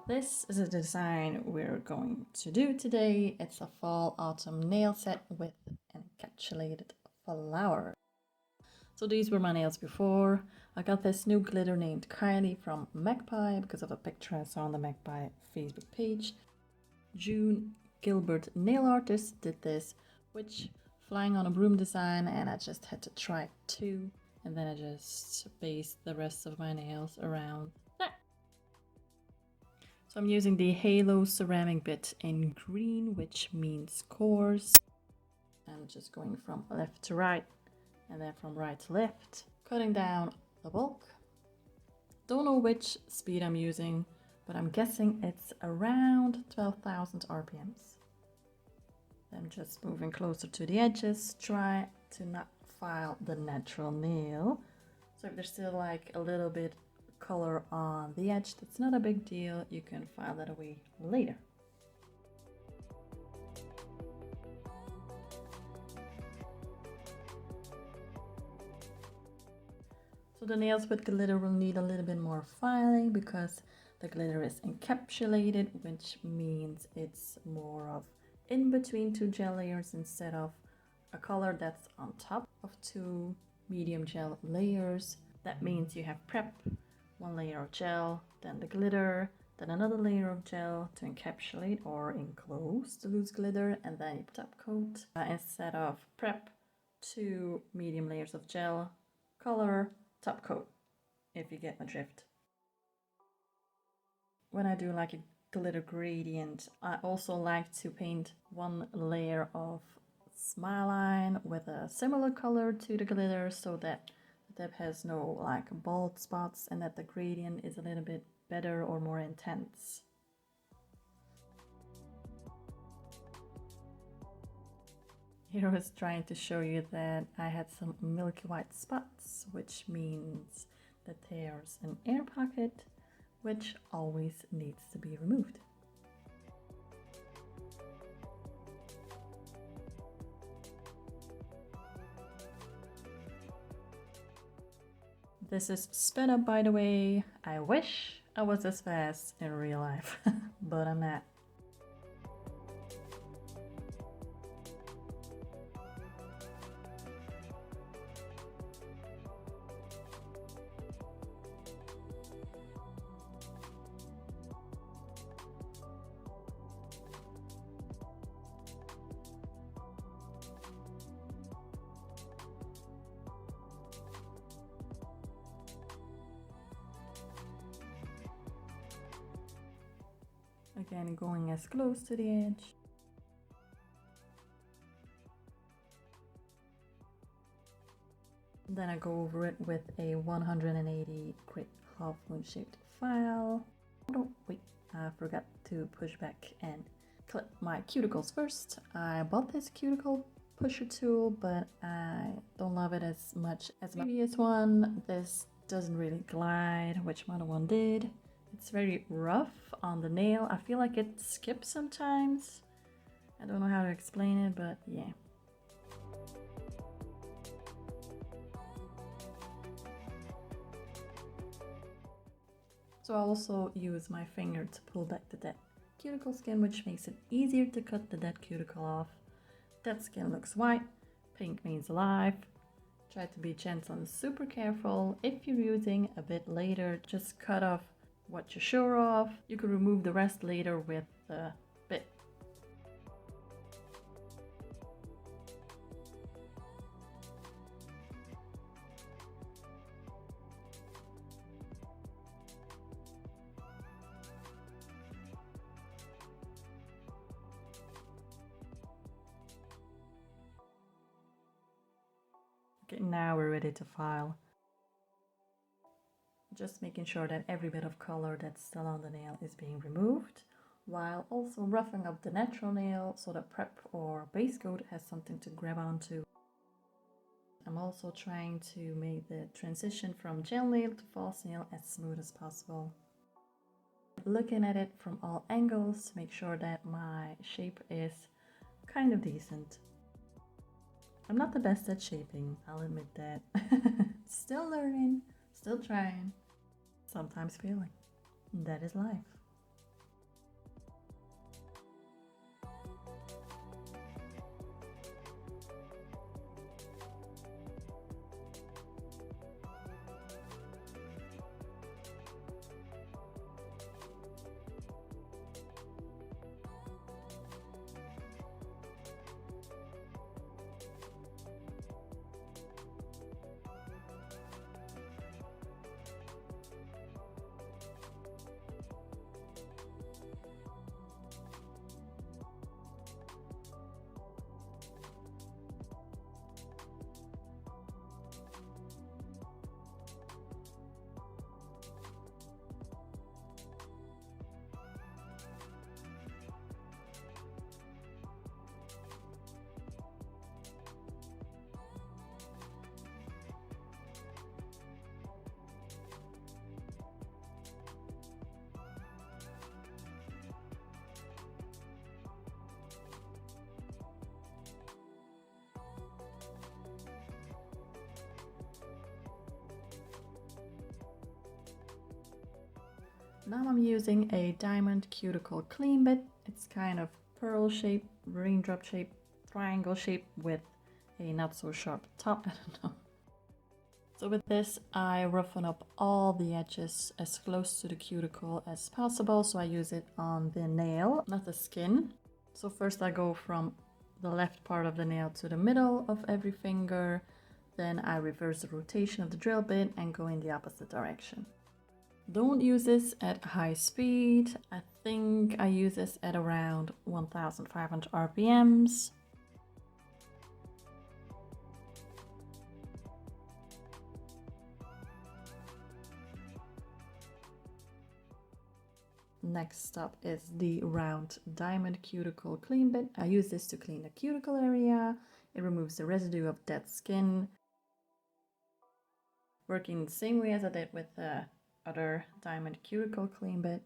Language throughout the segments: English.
This is a design we're going to do today. It's a fall autumn nail set with encapsulated flower. So these were my nails before. I got this new glitter named Kylie from Magpie because of a picture I saw on the Magpie Facebook page. June Gilbert nail artist did this, which flying on a broom design, and I just had to try it too. And then I just based the rest of my nails around that. So I'm using the Halo ceramic bit in green, which means coarse. I'm just going from left to right and then from right to left, cutting down the bulk. Don't know which speed I'm using, but I'm guessing it's around 12,000 RPMs. I'm just moving closer to the edges, try to not file the natural nail. So if there's still like a little bit color on the edge, that's not a big deal, you can file that away later. So the nails with glitter will need a little bit more filing because the glitter is encapsulated, which means it's more of in between two gel layers instead of a color that's on top of two medium gel layers. That means you have prep, one layer of gel, then the glitter, then another layer of gel to encapsulate or enclose the loose glitter, and then you top coat. Instead of prep, two medium layers of gel, color, top coat, if you get my drift. When I do like a glitter gradient, I also like to paint one layer of smile line with a similar color to the glitter so that the tip has no like bald spots and that the gradient is a little bit better or more intense. Here I was trying to show you that I had some milky white spots, which means that there's an air pocket, which always needs to be removed. This is sped up, by the way. I wish I was as fast in real life, but I'm not. Again, going as close to the edge. Then I go over it with a 180 grit half moon shaped file. Oh wait, I forgot to push back and clip my cuticles first. I bought this cuticle pusher tool, but I don't love it as much as my previous one. This doesn't really glide, which my other one did. It's very rough on the nail. I feel like it skips sometimes. I don't know how to explain it, but yeah. So I also use my finger to pull back the dead cuticle skin, which makes it easier to cut the dead cuticle off. Dead skin looks white, pink means alive. Try to be gentle and super careful. If you're using a bit later, just cut off what you're sure of. You can remove the rest later with the bit. Okay, now we're ready to file. Just making sure that every bit of color that's still on the nail is being removed, while also roughing up the natural nail so that prep or base coat has something to grab onto. I'm also trying to make the transition from gel nail to false nail as smooth as possible. Looking at it from all angles to make sure that my shape is kind of decent. I'm not the best at shaping, I'll admit that. Still learning, still trying. Sometimes failing. That is life. Now I'm using a diamond cuticle clean bit. It's kind of pearl shape, raindrop shape, triangle shape with a not so sharp top. I don't know. So with this, I roughen up all the edges as close to the cuticle as possible. So I use it on the nail, not the skin. So first I go from the left part of the nail to the middle of every finger. Then I reverse the rotation of the drill bit and go in the opposite direction. Don't use this at high speed. I think I use this at around 1500 RPMs. Next up is the round diamond cuticle clean bit. I use this to clean the cuticle area. It removes the residue of dead skin. Working the same way as I did with the other diamond cuticle clean bit.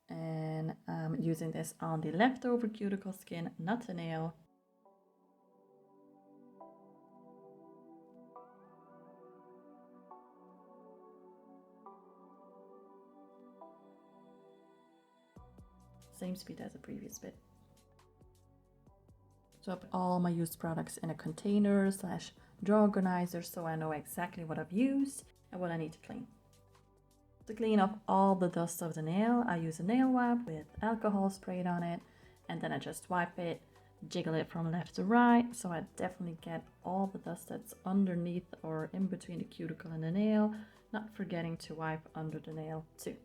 And I'm using this on the leftover cuticle skin, not the nail. Same speed as the previous bit. So I put all my used products in a container / drawer organizer so I know exactly what I've used and what I need to clean. To clean up all the dust of the nail, I use a nail wipe with alcohol sprayed on it, and then I just wipe it, jiggle it from left to right, so I definitely get all the dust that's underneath or in between the cuticle and the nail, not forgetting to wipe under the nail too.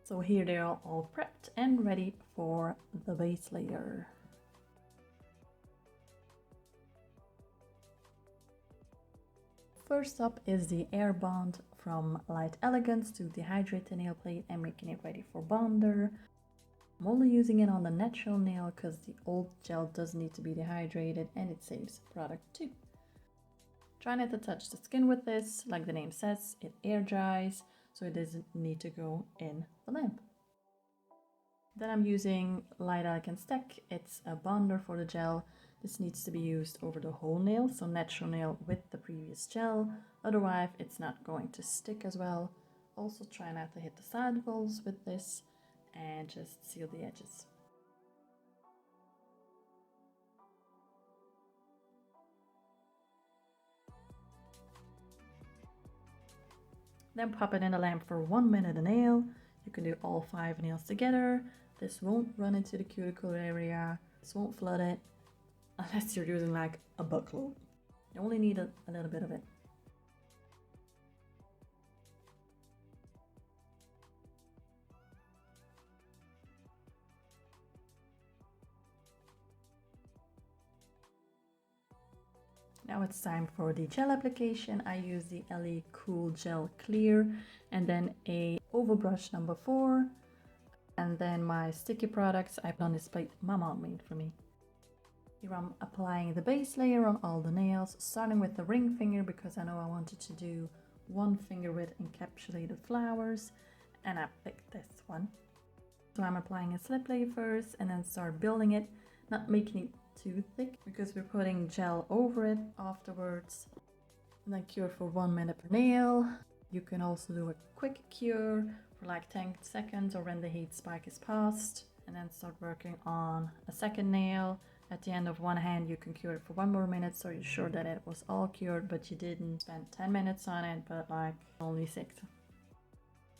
So here they are all prepped and ready for the base layer. First up is the airbond from Light Elegance to dehydrate the nail plate and making it ready for bonder. I'm only using it on the natural nail because the old gel does need to be dehydrated and it saves product too. Try not to touch the skin with this, like the name says, it air dries, so it doesn't need to go in the lamp. Then I'm using Light Elegance Tack. It's a bonder for the gel. This needs to be used over the whole nail, so natural nail with the previous gel. Otherwise, it's not going to stick as well. Also try not to hit the side walls with this and just seal the edges. Then pop it in the lamp for 1 minute a nail. You can do all 5 nails together. This won't run into the cuticle area. This won't flood it. Unless you're using like a buckload. You only need a little bit of it. Now it's time for the gel application. I use the LE Cool Gel Clear and then a oval brush number 4. And then my sticky products I put on this plate my mom made for me. Here I'm applying the base layer on all the nails, starting with the ring finger because I know I wanted to do one finger with encapsulated flowers, and I picked this one. So I'm applying a slip layer first and then start building it, not making it too thick because we're putting gel over it afterwards. And then cure for 1 minute per nail. You can also do a quick cure for like 10 seconds or when the heat spike is past, and then start working on a second nail. At the end of one hand you can cure it for 1 more minute so you're sure that it was all cured but you didn't spend 10 minutes on it but like only 6.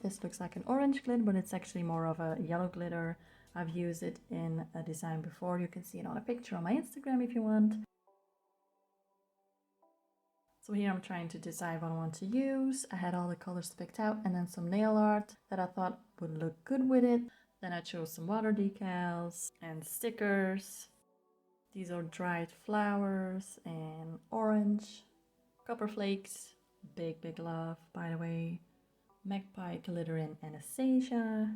This looks like an orange glitter but it's actually more of a yellow glitter. I've used it in a design before. You can see it on a picture on my Instagram if you want. So here I'm trying to decide what I want to use. I had all the colors picked out and then some nail art that I thought would look good with it. Then I chose some water decals and stickers. These are dried flowers and orange. Copper flakes. Big love, by the way. Magpie glitter in Anastasia.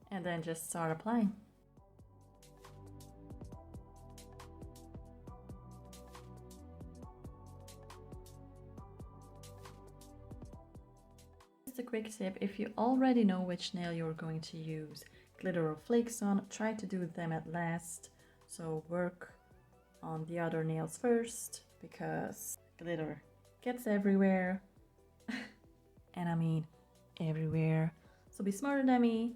And then just start applying. Just a quick tip, if you already know which nail you're going to use glitter or flakes on, try to do them at last. So work on the other nails first because glitter gets everywhere. And I mean everywhere. So be smarter than me.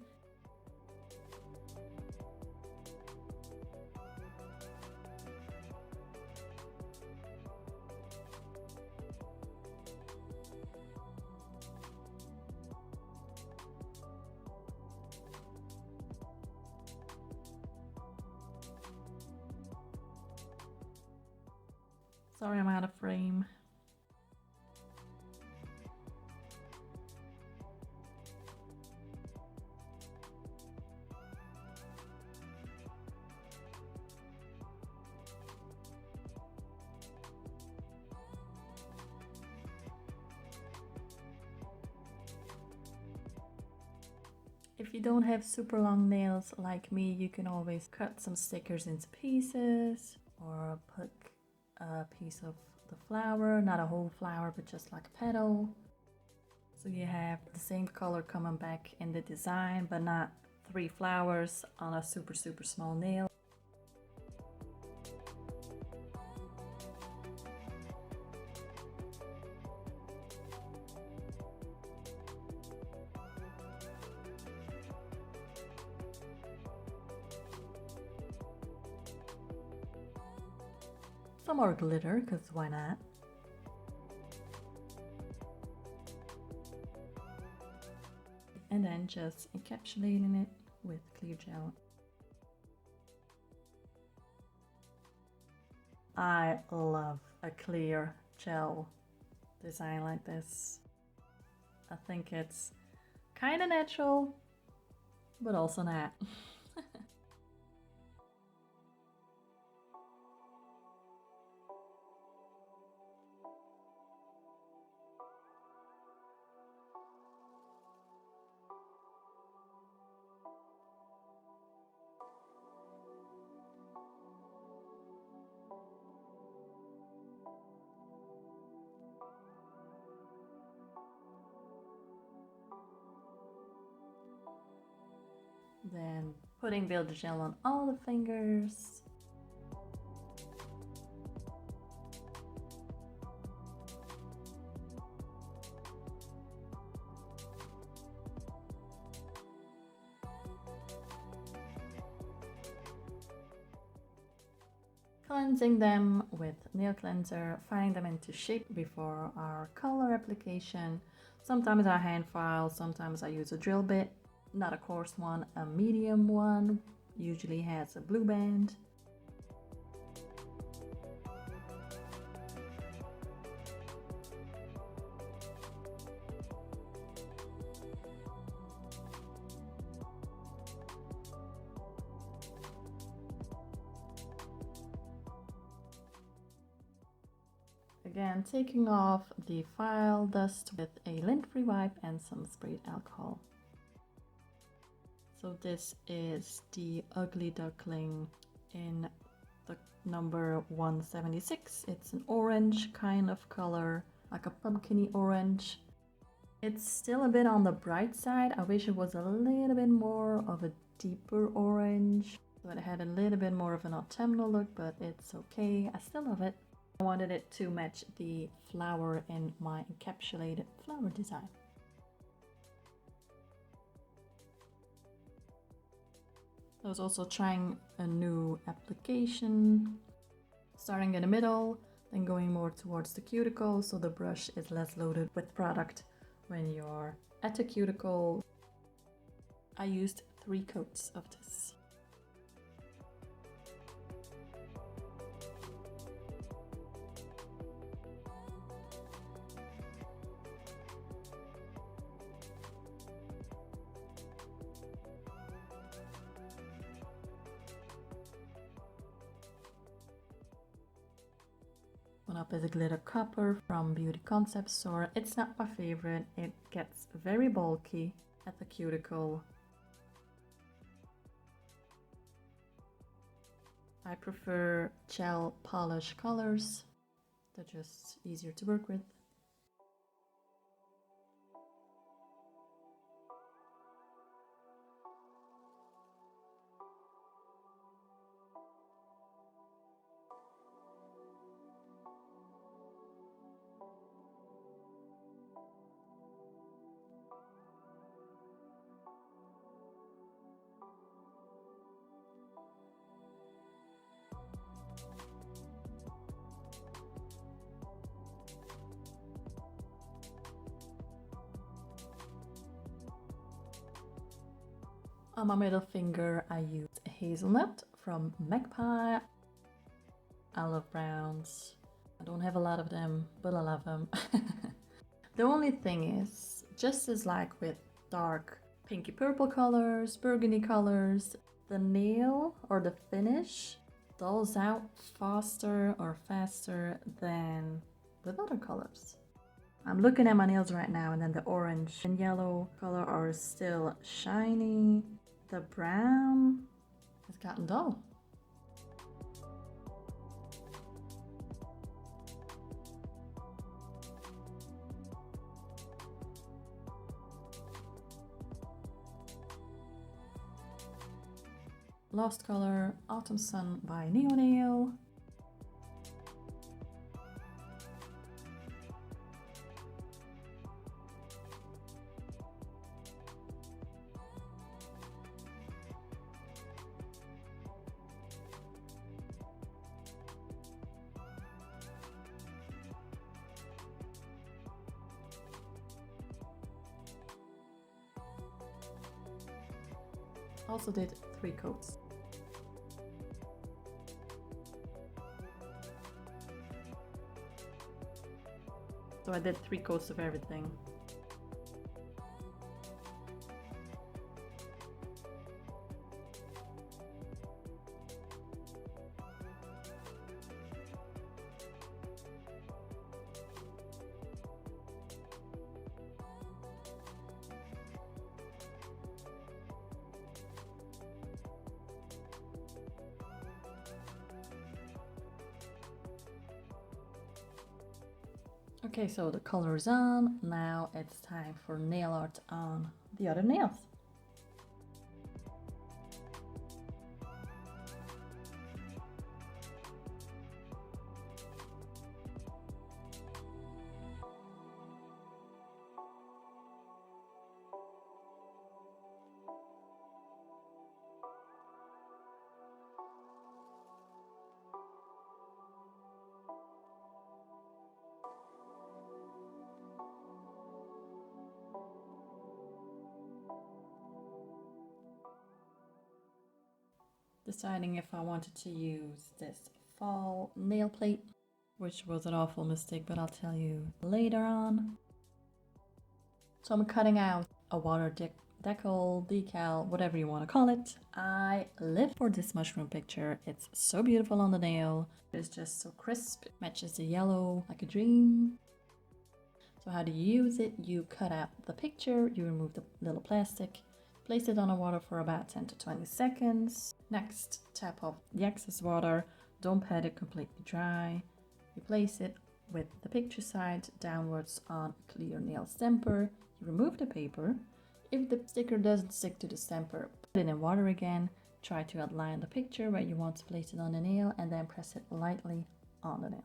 Sorry, I'm out of frame. If you don't have super long nails like me, you can always cut some stickers into pieces or put a piece of the flower, not a whole flower, but just like a petal. So you have the same color coming back in the design, but not 3 flowers on a super small nail. Some more glitter, because why not? And then just encapsulating it with clear gel. I love a clear gel design like this. I think it's kind of natural, but also not. Then putting builder gel on all the fingers. Cleansing them with nail cleanser, filing them into shape before our color application. Sometimes I hand file, sometimes I use a drill bit. Not a coarse one, a medium one, usually has a blue band. Again, taking off the file dust with a lint-free wipe and some sprayed alcohol. So this is the Ugly Duckling in the number 176. It's an orange kind of color, like a pumpkin-y orange. It's still a bit on the bright side. I wish it was a little bit more of a deeper orange. So it had a little bit more of an autumnal look, but it's okay. I still love it. I wanted it to match the flower in my encapsulated flower design. I was also trying a new application, starting in the middle, then going more towards the cuticle so the brush is less loaded with product when you're at the cuticle. I used 3 coats of this. One up is a glitter copper from Beauty Concept Store. It's not my favorite. It gets very bulky at the cuticle. I prefer gel polish colors. They're just easier to work with. On my middle finger, I used a hazelnut from Magpie. I love browns. I don't have a lot of them, but I love them. The only thing is, just as like with dark pinky purple colors, burgundy colors, the nail or the finish dulls out faster than with other colors. I'm looking at my nails right now, and then the orange and yellow color are still shiny. The brown has gotten dull. Lost color, Autumn Sun by Neonail. Also did 3 coats. So I did 3 coats of everything. Okay, so the color is on. Now it's time for nail art on the other nails. Deciding if I wanted to use this fall nail plate, which was an awful mistake, but I'll tell you later on. So I'm cutting out a water decal, decal, whatever you want to call it. I live for this mushroom picture. It's so beautiful on the nail. It's just so crisp. It matches the yellow like a dream. So how do you use it? You cut out the picture, you remove the little plastic, place it on the water for about 10 to 20 seconds. Next, tap off the excess water. Don't pat it completely dry. You place it with the picture side downwards on a clear nail stamper. You remove the paper. If the sticker doesn't stick to the stamper, put it in water again. Try to outline the picture where you want to place it on the nail and then press it lightly on the nail.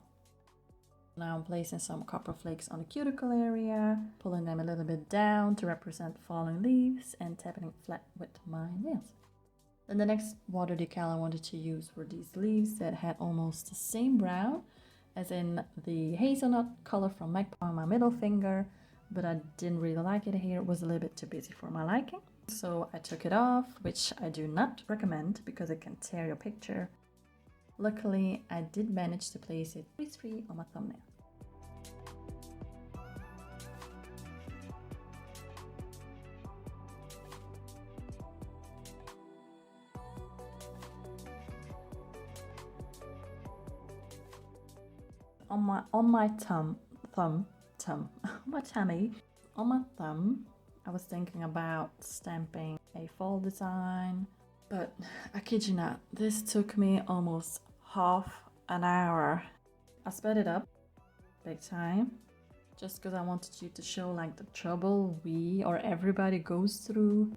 Now I'm placing some copper flakes on the cuticle area, pulling them a little bit down to represent falling leaves and tapping it flat with my nails. Then the next water decal I wanted to use were these leaves that had almost the same brown as in the hazelnut color from Magpie on my middle finger, but I didn't really like it here. It was a little bit too busy for my liking. So I took it off, which I do not recommend because it can tear your picture. Luckily, I did manage to place it crease-free on my thumbnail. On my thumb, I was thinking about stamping a fall design, but I kid you not, this took me almost half an hour. I sped it up big time just because I wanted you to show like the trouble we or everybody goes through.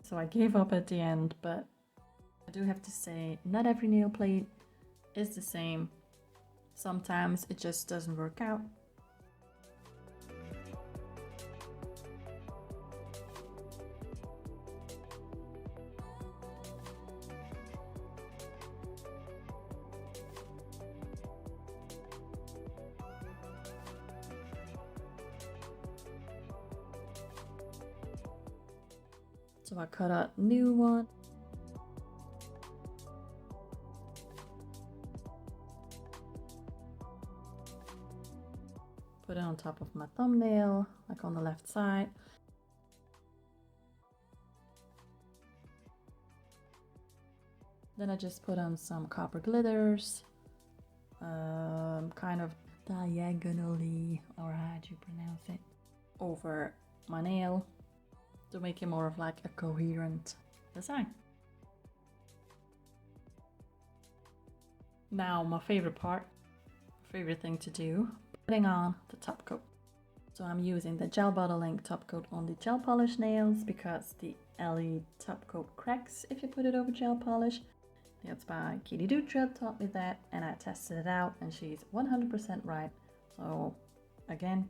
So I gave up at the end, but I do have to say, not every nail plate is the same. Sometimes it just doesn't work out. So I cut a new one. Put it on top of my thumbnail, like on the left side. Then I just put on some copper glitters, kind of diagonally, or how do you pronounce it, over my nail to make it more of like a coherent design. Now my favorite part, favorite thing to do, putting on the top coat. So I'm using the gel bottling top coat on the gel polish nails because the LE top coat cracks if you put it over gel polish. That's by Kylie taught me that, and I tested it out and she's 100% right. So again,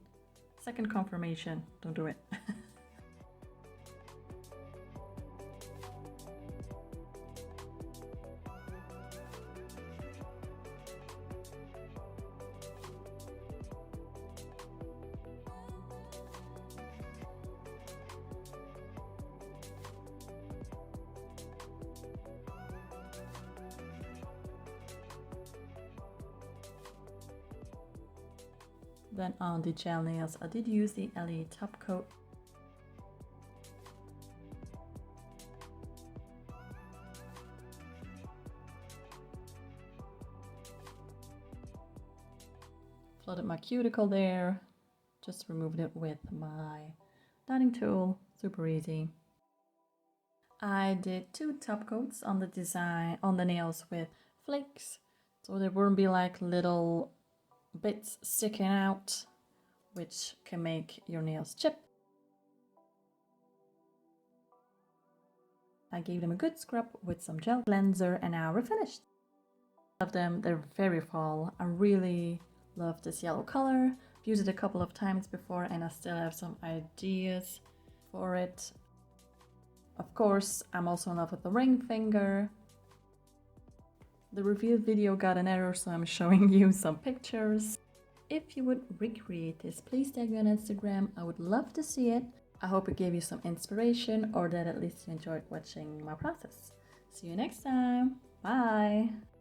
second confirmation, don't do it. Then on the gel nails, I did use the LE top coat. Flooded my cuticle there, just removed it with my dotting tool, super easy. I did 2 top coats on the design, on the nails with flakes, so there wouldn't be like little bits sticking out, which can make your nails chip. I gave them a good scrub with some gel cleanser and now we're finished. Love them, they're very fall. I really love this yellow color. I've used it a couple of times before and I still have some ideas for it. Of course, I'm also in love with the ring finger. The reveal video got an error, so I'm showing you some pictures. If you would recreate this, please tag me on Instagram. I would love to see it. I hope it gave you some inspiration or that at least you enjoyed watching my process. See you next time. Bye!